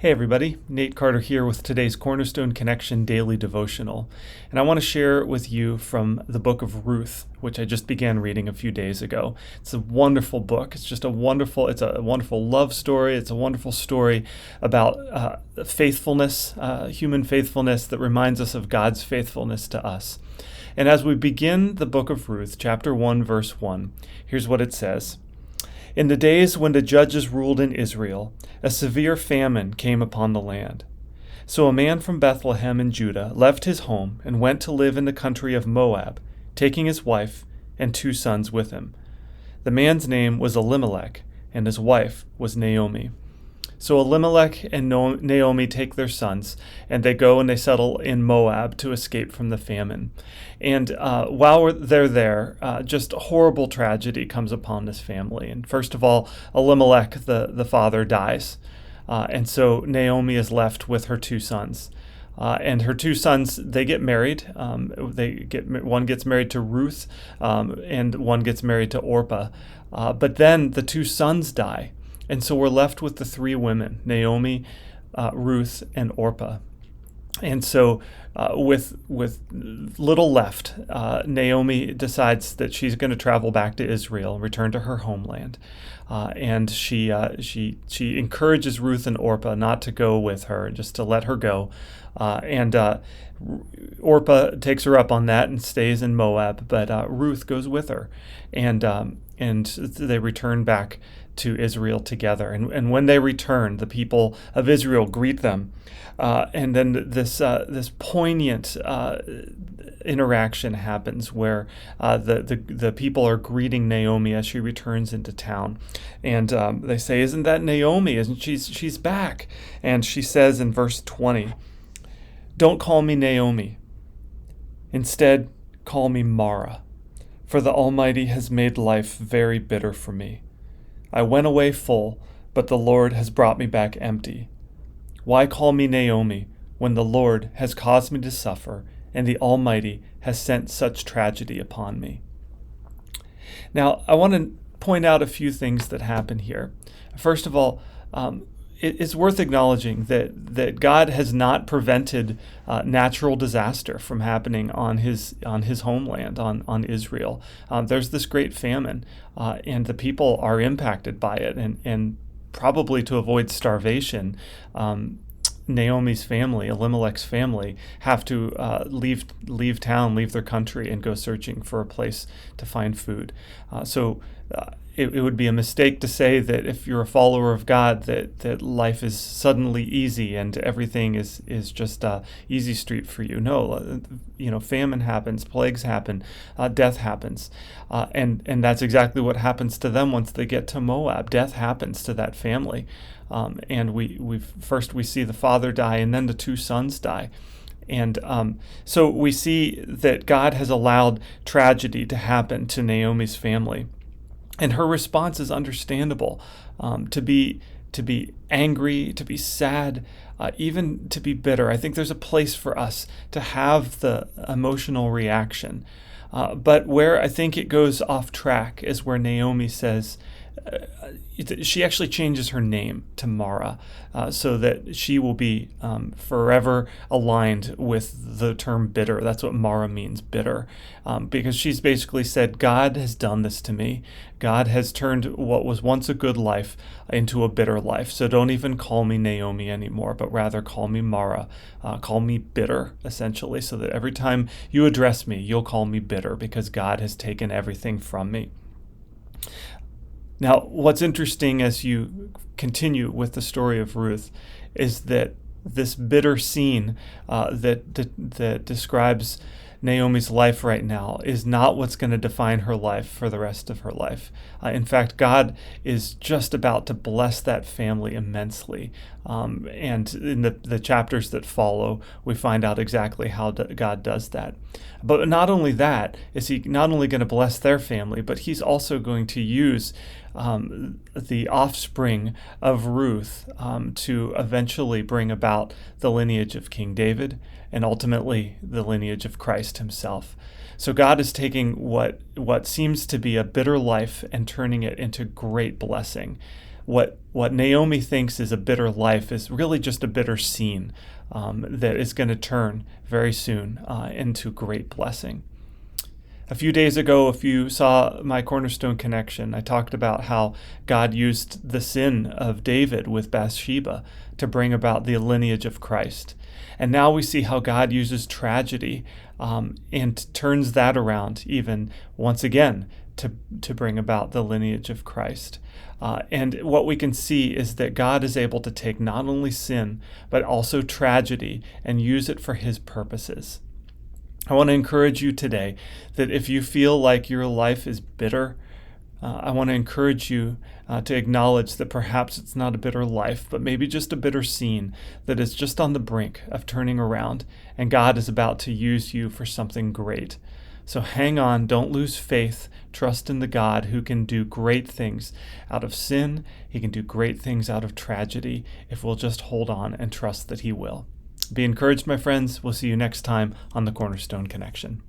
Hey everybody, Nate Carter here with today's Cornerstone Connection Daily Devotional. And I want to share with you from the book of Ruth, which I just began reading a few days ago. It's a wonderful book. It's a wonderful love story. It's a wonderful story about faithfulness, human faithfulness that reminds us of God's faithfulness to us. And as we begin the book of Ruth, chapter 1, verse 1, here's what it says. In the days when the judges ruled in Israel, a severe famine came upon the land. So a man from Bethlehem in Judah left his home and went to live in the country of Moab, taking his wife and 2 sons with him. The man's name was Elimelech, and his wife was Naomi. So Elimelech and Naomi take their sons, and they go and they settle in Moab to escape from the famine. And while they're there, just a horrible tragedy comes upon this family. And first of all, Elimelech, the father, dies. And so Naomi is left with her 2 sons. And her 2 sons, they get married. One gets married to Ruth, and one gets married to Orpah. But then the 2 sons die. And so we're left with the 3 women, Naomi, Ruth, and Orpah. And so with little left, Naomi decides that she's going to travel back to Israel and return to her homeland. And she encourages Ruth and Orpah not to go with her, just to let her go. And Orpah takes her up on that and stays in Moab, but Ruth goes with her. And they return back to Israel together. And when they return, the people of Israel greet them. And then this poignant interaction happens where the people are greeting Naomi as she returns into town. And they say, "Isn't that Naomi? Isn't she's back?" And she says in verse 20, "Don't call me Naomi. Instead, call me Mara, for the Almighty has made life very bitter for me. I went away full, but the Lord has brought me back empty. Why call me Naomi when the Lord has caused me to suffer and the Almighty has sent such tragedy upon me?" Now, I want to point out a few things that happen here. First of all, it's worth acknowledging that God has not prevented natural disaster from happening on his homeland, on Israel. There's this great famine, and the people are impacted by it, and probably to avoid starvation, Naomi's family, Elimelech's family, have to leave town, leave their country, and go searching for a place to find food. It would be a mistake to say that if you're a follower of God, that life is suddenly easy and everything is just easy street for you. No, famine happens, plagues happen, death happens, and that's exactly what happens to them once they get to Moab. Death happens to that family, and we see the father die, and then the 2 sons die. And so we see that God has allowed tragedy to happen to Naomi's family. And her response is understandable, to be angry, to be sad, even to be bitter. I think there's a place for us to have the emotional reaction. But where I think it goes off track is where Naomi says, she actually changes her name to Mara, so that she will be forever aligned with the term bitter. That's what Mara means, bitter, because she's basically said, God has done this to me. God has turned what was once a good life into a bitter life. So don't even call me Naomi anymore, but rather call me Mara. Call me bitter, essentially, so that every time you address me, you'll call me bitter because God has taken everything from me. Now, what's interesting as you continue with the story of Ruth is that this bitter scene that describes Naomi's life right now is not what's going to define her life for the rest of her life. In fact, God is just about to bless that family immensely. And in the chapters that follow, we find out exactly how God does that. But not only that, is he not only going to bless their family, but he's also going to use the offspring of Ruth to eventually bring about the lineage of King David and ultimately the lineage of Christ himself. So God is taking what seems to be a bitter life and turning it into great blessing. what Naomi thinks is a bitter life is really just a bitter scene that is going to turn very soon into great blessing. A few days ago, if you saw my Cornerstone connection, I talked about how God used the sin of David with Bathsheba to bring about the lineage of Christ. And now we see how God uses tragedy and turns that around even once again to bring about the lineage of Christ. And what we can see is that God is able to take not only sin, but also tragedy and use it for his purposes. I want to encourage you today that if you feel like your life is bitter, I want to encourage you to acknowledge that perhaps it's not a bitter life, but maybe just a bitter scene that is just on the brink of turning around, and God is about to use you for something great. So hang on, don't lose faith, trust in the God who can do great things out of sin. He can do great things out of tragedy if we'll just hold on and trust that he will. Be encouraged, my friends. We'll see you next time on the Cornerstone Connection.